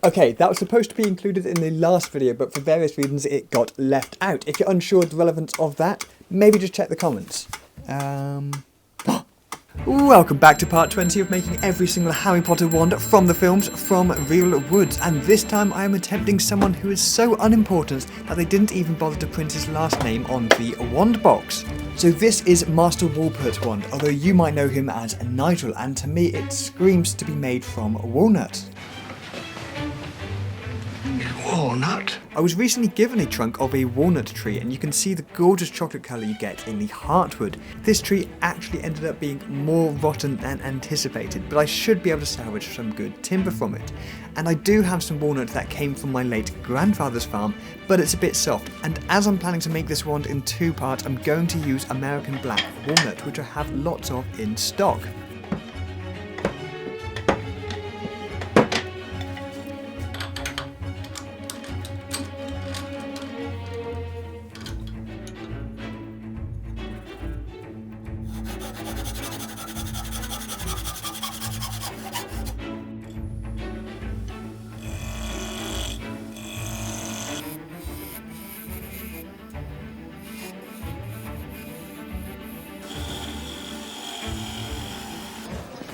Okay, that was supposed to be included in the last video, but for various reasons it got left out. If you're unsure of the relevance of that, maybe just check the comments. Welcome back to part 20 of making every single Harry Potter wand from the films from real woods, and this time I am attempting someone who is so unimportant that they didn't even bother to print his last name on the wand box. So this is Master Wolpert wand, although you might know him as Nigel, and to me it screams to be made from walnut. Walnut? I was recently given a trunk of a walnut tree, and you can see the gorgeous chocolate colour you get in the heartwood. This tree actually ended up being more rotten than anticipated, but I should be able to salvage some good timber from it. And I do have some walnut that came from my late grandfather's farm, but it's a bit soft, and as I'm planning to make this wand in two parts, I'm going to use American black walnut, which I have lots of in stock.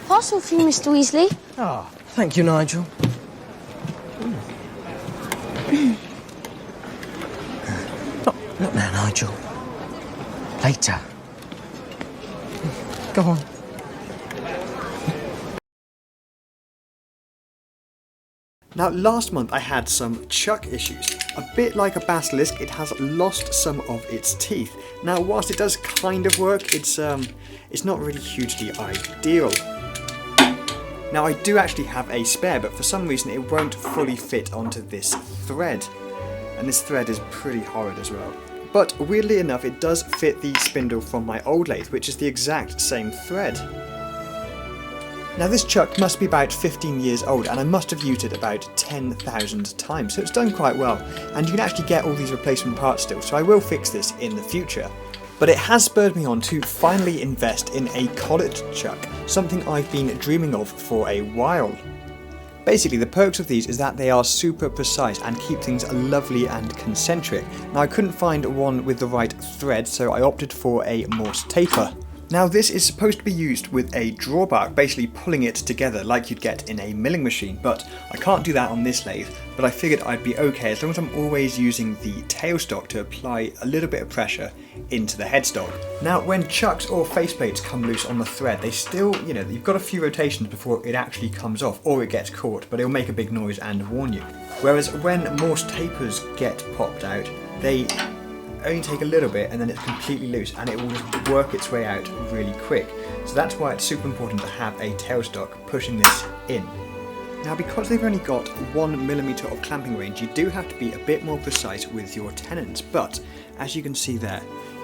Parcel for you, Mr. Weasley. Ah, thank you, Nigel. Not now, Nigel. Later. Go on. Now, last month I had some chuck issues. A bit like a basilisk, it has lost some of its teeth. Now, whilst it does kind of work, it's not really hugely ideal. Now, I do actually have a spare, but for some reason it won't fully fit onto this thread. And this thread is pretty horrid as well. But weirdly enough, it does fit the spindle from my old lathe, which is the exact same thread. Now, this chuck must be about 15 years old, and I must have used it about 10,000 times, so it's done quite well. And you can actually get all these replacement parts still, so I will fix this in the future. But it has spurred me on to finally invest in a collet chuck, something I've been dreaming of for a while. Basically, the perks of these is that they are super precise and keep things lovely and concentric. Now, I couldn't find one with the right thread, so I opted for a Morse taper. Now, this is supposed to be used with a drawbar, basically pulling it together like you'd get in a milling machine, but I can't do that on this lathe, but I figured I'd be okay as long as I'm always using the tailstock to apply a little bit of pressure into the headstock. Now, when chucks or faceplates come loose on the thread, they still, you've got a few rotations before it actually comes off, or it gets caught, but it'll make a big noise and warn you. Whereas when Morse tapers get popped out, they only take a little bit and then it's completely loose, and it will just work its way out really quick. So that's why it's super important to have a tailstock pushing this in. Now, because they've only got 1mm of clamping range, you do have to be a bit more precise with your tenons, but as you can see there,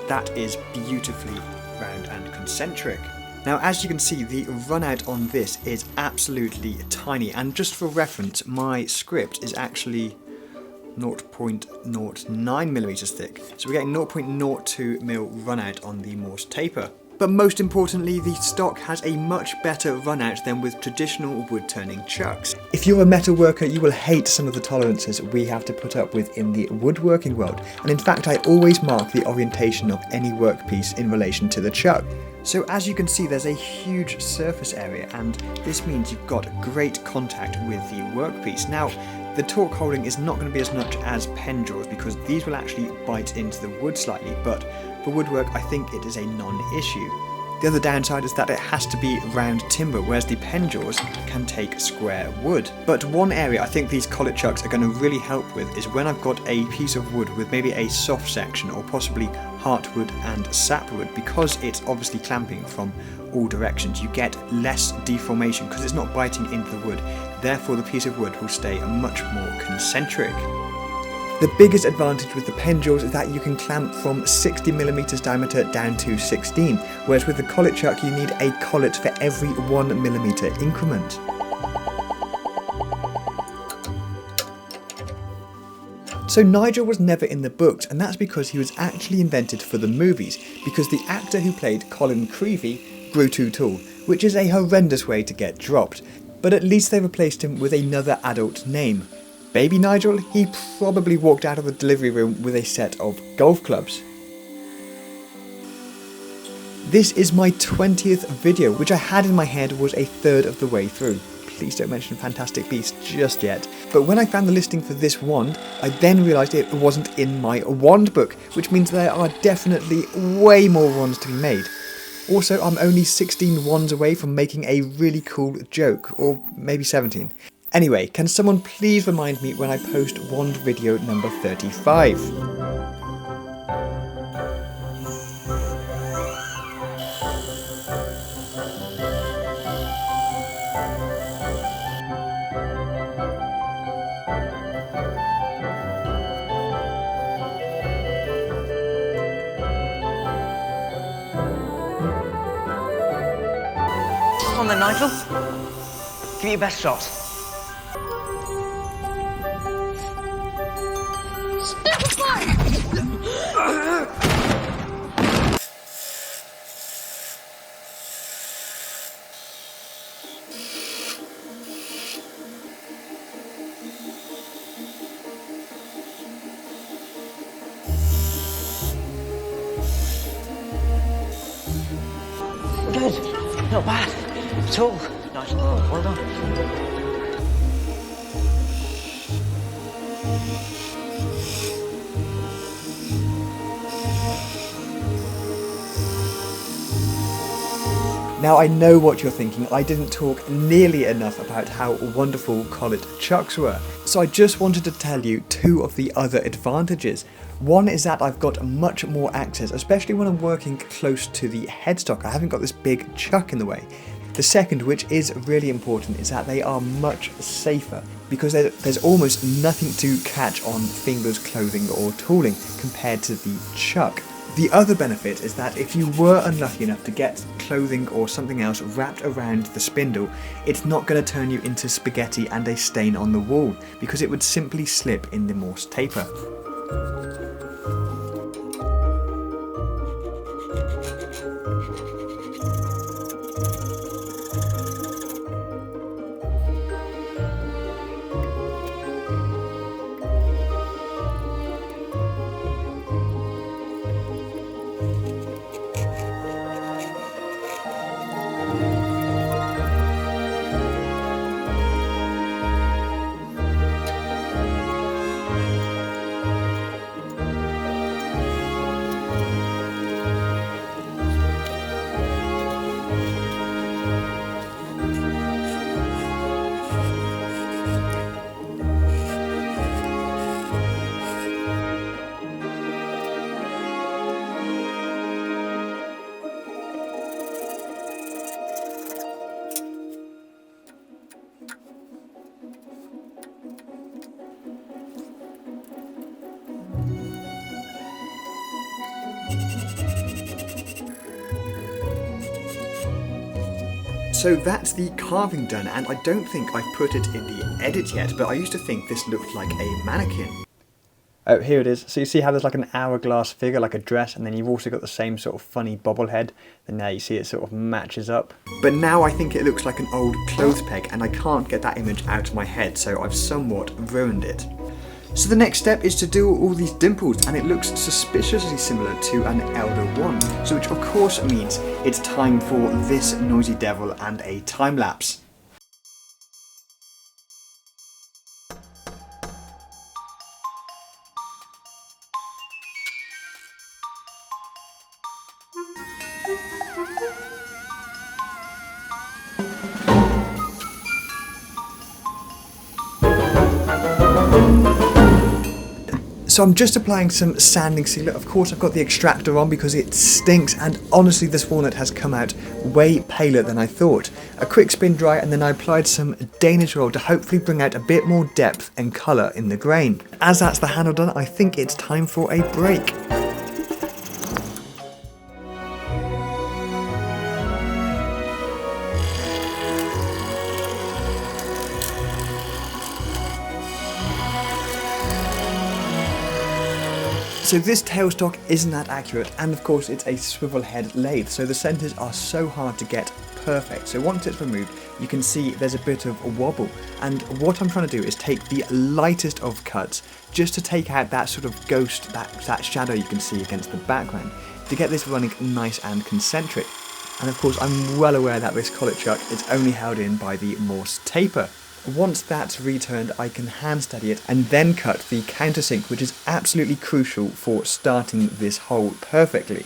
that is beautifully round and concentric. Now, as you can see, the run out on this is absolutely tiny, and just for reference, my script is actually 0.09mm thick, so we're getting 0.02mm run out on the Morse taper. But most importantly, the stock has a much better run out than with traditional wood turning chucks. If you're a metal worker, you will hate some of the tolerances we have to put up with in the woodworking world, and in fact I always mark the orientation of any workpiece in relation to the chuck. So as you can see, there's a huge surface area, and this means you've got great contact with the workpiece. Now, the torque holding is not going to be as much as pen jaws because these will actually bite into the wood slightly, but for woodwork I think it is a non-issue. The other downside is that it has to be round timber, whereas the pen jaws can take square wood. But one area I think these collet chucks are going to really help with is when I've got a piece of wood with maybe a soft section or possibly heartwood and sapwood, because it's obviously clamping from all directions, you get less deformation because it's not biting into the wood. Therefore, the piece of wood will stay much more concentric. The biggest advantage with the pen jaws is that you can clamp from 60mm diameter down to 16, whereas with the collet chuck you need a collet for every 1mm increment. So Nigel was never in the books, and that's because he was actually invented for the movies, because the actor who played Colin Creevey grew too tall, which is a horrendous way to get dropped. but at least they replaced him with another adult name. Baby Nigel, he probably walked out of the delivery room with a set of golf clubs. This is my 20th video, which I had in my head was a third of the way through. Please don't mention Fantastic Beasts just yet. But when I found the listing for this wand, I then realised it wasn't in my wand book, which means there are definitely way more wands to be made. Also, I'm only 16 wands away from making a really cool joke, or maybe 17. Anyway, can someone please remind me when I post wand video number 35? Come on then, Nigel. Give it your best shot. Good. Not bad at all. Nigel, well done. Now I know what you're thinking, I didn't talk nearly enough about how wonderful collet chucks were. So I just wanted to tell you two of the other advantages. One is that I've got much more access, especially when I'm working close to the headstock. I haven't got this big chuck in the way. The second, which is really important, is that they are much safer because there's almost nothing to catch on fingers, clothing or tooling compared to the chuck. The other benefit is that if you were unlucky enough to get clothing or something else wrapped around the spindle, it's not going to turn you into spaghetti and a stain on the wall because it would simply slip in the Morse taper. So that's the carving done, and I don't think I've put it in the edit yet, but I used to think this looked like a mannequin. Oh, here it is. So you see how there's like an hourglass figure, like a dress, and then you've also got the same sort of funny bobblehead, and now you see it sort of matches up. But now I think it looks like an old clothes peg, and I can't get that image out of my head, so I've somewhat ruined it. So the next step is to do all these dimples, and it looks suspiciously similar to an Elder Wand, so which of course means it's time for this noisy devil and a time lapse. So I'm just applying some sanding sealer. Of course I've got the extractor on because it stinks, and honestly this walnut has come out way paler than I thought. A quick spin dry, and then I applied some Danish roll to hopefully bring out a bit more depth and colour in the grain. As that's the handle done, I think it's time for a break. So this tailstock isn't that accurate, and of course it's a swivel head lathe, so the centres are so hard to get perfect. So once it's removed, you can see there's a bit of a wobble. And what I'm trying to do is take the lightest of cuts just to take out that sort of ghost, that shadow you can see against the background, to get this running nice and concentric. And of course, I'm well aware that this collet chuck is only held in by the Morse taper. Once that's returned, I can hand steady it and then cut the countersink, which is absolutely crucial for starting this hole perfectly.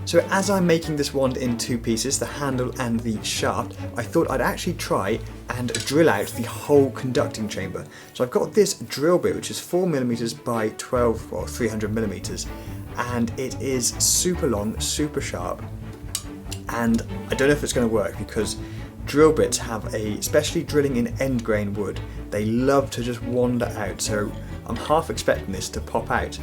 So as I'm making this wand in two pieces, the handle and the shaft, I thought I'd actually try and drill out the whole conducting chamber. So I've got this drill bit, which is 4mm by 12 or 300mm, and it is super long, super sharp, and I don't know if it's going to work because drill bits have especially drilling in end grain wood, they love to just wander out, so I'm half expecting this to pop out.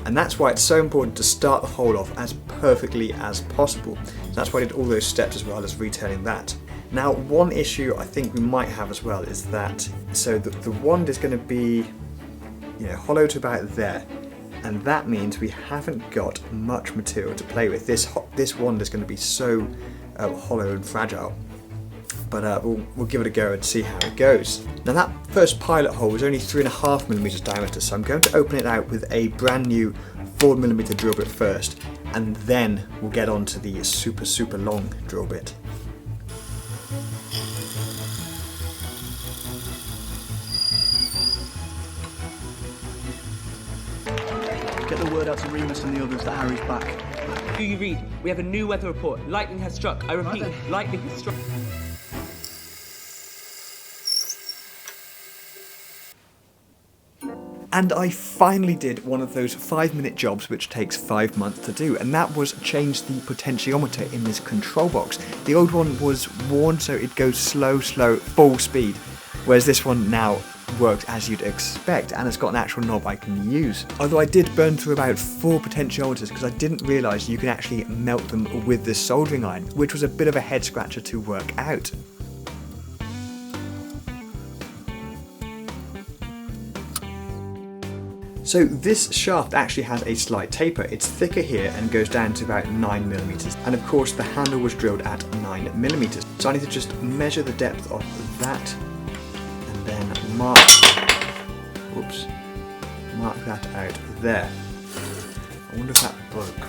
And that's why it's so important to start the hole off as perfectly as possible. So that's why I did all those steps as well as returning that. Now, one issue I think we might have as well is that, so the wand is going to be, hollow to about there. And that means we haven't got much material to play with. This wand is going to be so hollow and fragile. But we'll give it a go and see how it goes. Now that first pilot hole was only 3.5mm diameter, so I'm going to open it out with a brand new 4mm drill bit first, and then we'll get on to the super long drill bit. Get the word out to Remus and the others that Harry's back. Do you read? We have a new weather report. Lightning has struck. I repeat, lightning has struck. And I finally did one of those 5-minute jobs which takes 5 months to do, and that was change the potentiometer in this control box. The old one was worn so it goes slow, full speed, whereas this one now works as you'd expect, and it's got an actual knob I can use. Although I did burn through about 4 potentiometers because I didn't realise you can actually melt them with this soldering iron, which was a bit of a head scratcher to work out. So this shaft actually has a slight taper. It's thicker here and goes down to about 9mm. And of course the handle was drilled at 9mm. So I need to just measure the depth of that and then mark that out there. I wonder if that broke.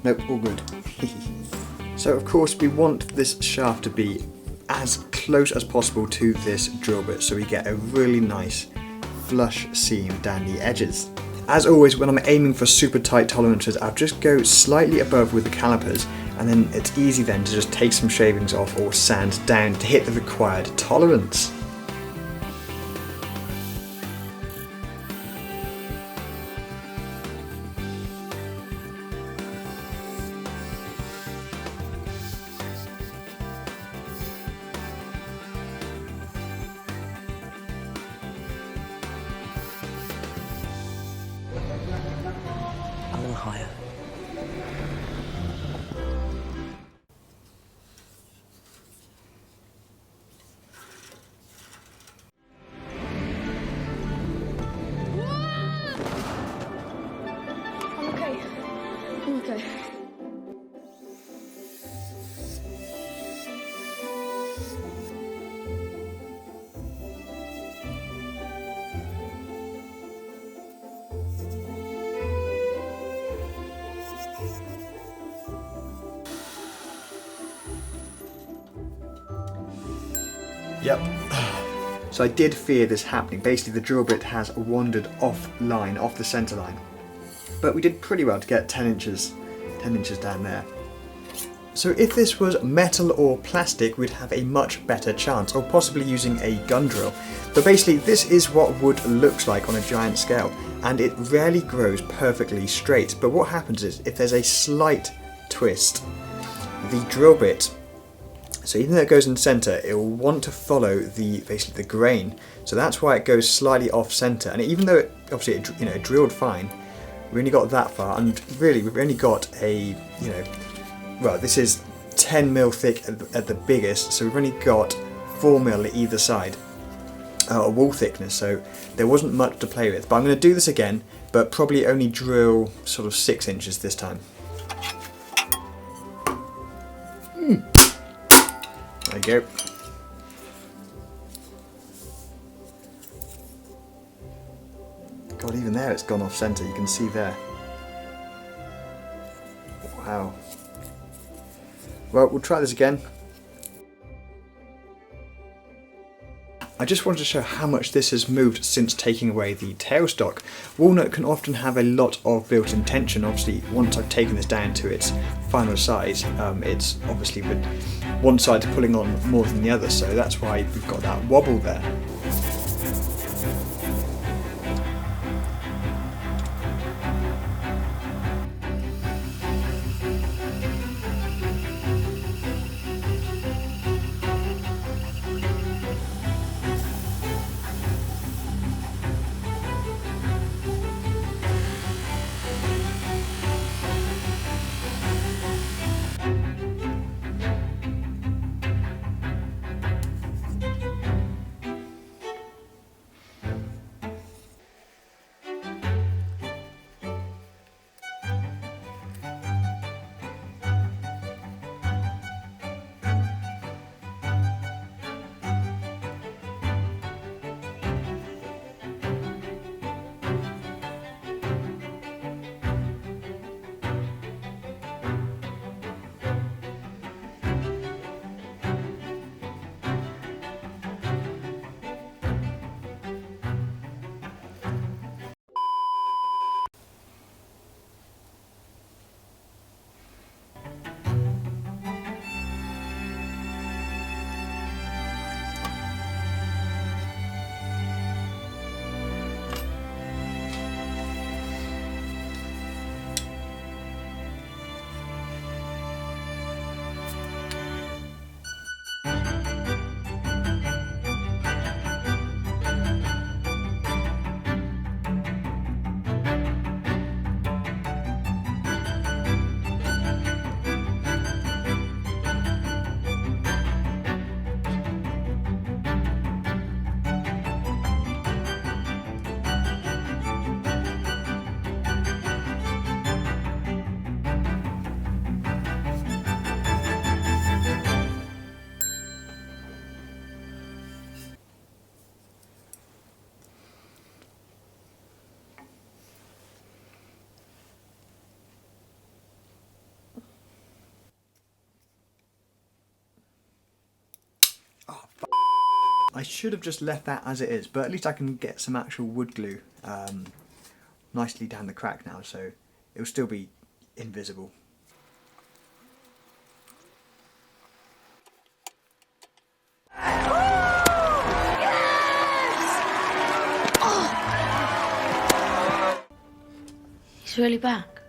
Nope, all good. So of course we want this shaft to be as close as possible to this drill bit so we get a really nice flush seam down the edges. As always, when I'm aiming for super tight tolerances, I'll just go slightly above with the calipers, and then it's easy then to just take some shavings off or sand down to hit the required tolerance. A little higher. I'm okay. Yep. So I did fear this happening. Basically the drill bit has wandered off the centre line. But we did pretty well to get 10 inches down there. So if this was metal or plastic, we'd have a much better chance, or possibly using a gun drill. But basically this is what wood looks like on a giant scale, and it rarely grows perfectly straight. But what happens is, if there's a slight twist, the drill bit So even though it goes in centre, it will want to follow basically the grain. So that's why it goes slightly off centre. And even though obviously it drilled fine, we only got that far, and really we've only got well, this is 10 mil thick at the biggest, so we've only got 4 mil at either side, wall thickness. So there wasn't much to play with. But I'm going to do this again, but probably only drill sort of 6 inches this time. There you go. God, even there it's gone off centre, you can see there. Wow. Well, we'll try this again. I just wanted to show how much this has moved since taking away the tailstock. Walnut can often have a lot of built-in tension. Obviously, once I've taken this down to its final size, it's obviously with one side pulling on more than the other, so that's why we've got that wobble there. I should have just left that as it is, but at least I can get some actual wood glue nicely down the crack now, so it will still be invisible. He's really back.